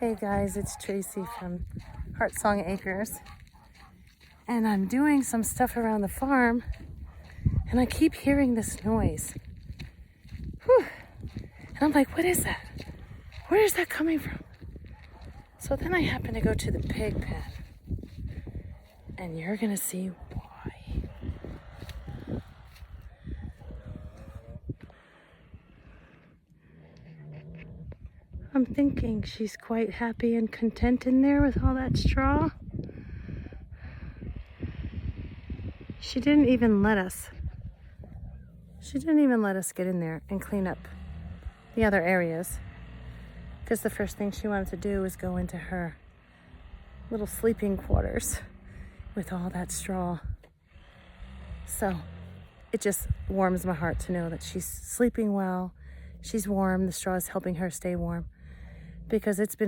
Hey guys, it's Tracy from Heart Song Acres, and I'm doing some stuff around the farm, and I keep hearing this noise. Whew. And I'm like, what is that? Where is that coming from? So then I happen to go to the pig pen, and you're gonna see why. I'm thinking she's quite happy and content in there with all that straw. She didn't even let us get in there and clean up the other areas, because the first thing she wanted to do was go into her little sleeping quarters with all that straw. So it just warms my heart to know that she's sleeping well, she's warm, the straw is helping her stay warm, because it's been